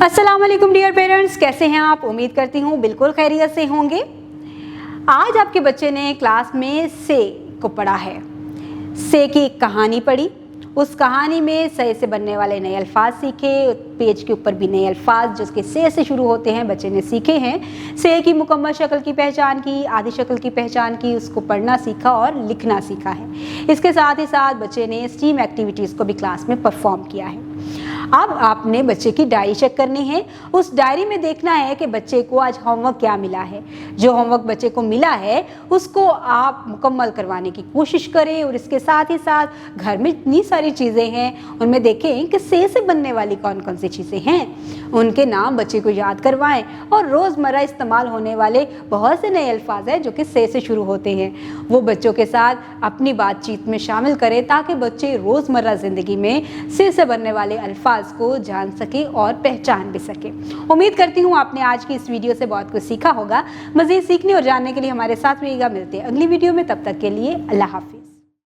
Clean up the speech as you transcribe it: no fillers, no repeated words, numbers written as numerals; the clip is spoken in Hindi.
अस्सलाम वालेकुम डियर पेरेंट्स, कैसे हैं आप? उम्मीद करती हूँ बिल्कुल खैरियत से होंगे। आज आपके बच्चे ने क्लास में से को पढ़ा है। से की एक कहानी पढ़ी, उस कहानी में से बनने वाले नए अल्फाज सीखे। पेज के ऊपर भी नए अल्फाज जो उसके से शुरू होते हैं बच्चे ने सीखे हैं। से की मुकम्मल शक्ल की पहचान की, आधी शक्ल की पहचान की, उसको पढ़ना सीखा और लिखना सीखा है। इसके साथ ही साथ बच्चे ने स्टीम एक्टिविटीज़ को भी क्लास में परफॉर्म किया है। अब आपने बच्चे की डायरी चेक करनी है। उस डायरी में देखना है कि बच्चे को आज होमवर्क क्या मिला है। जो होमवर्क बच्चे को मिला है उसको आप मुकम्मल करवाने की कोशिश करें और इसके साथ ही साथ घर में इतनी सारी चीज़ें हैं उनमें देखें कि से बनने वाली कौन कौन सी चीज़ें हैं, उनके नाम बच्चे को याद करवाएं। और रोज़मर्रा इस्तेमाल होने वाले बहुत से नए अल्फाज हैं जो कि से शुरू होते हैं, वो बच्चों के साथ अपनी बातचीत में शामिल करें ताकि बच्चे रोज़मर्रा ज़िंदगी में से बनने वाले अल्फाज को जान सके और पहचान भी सके। उम्मीद करती हूँ आपने आज की इस वीडियो से बहुत कुछ सीखा होगा। मज़ीद सीखने और जानने के लिए हमारे साथ रहिएगा। मिलते हैं अगली वीडियो में, तब तक के लिए अल्लाह हाफ़िज़।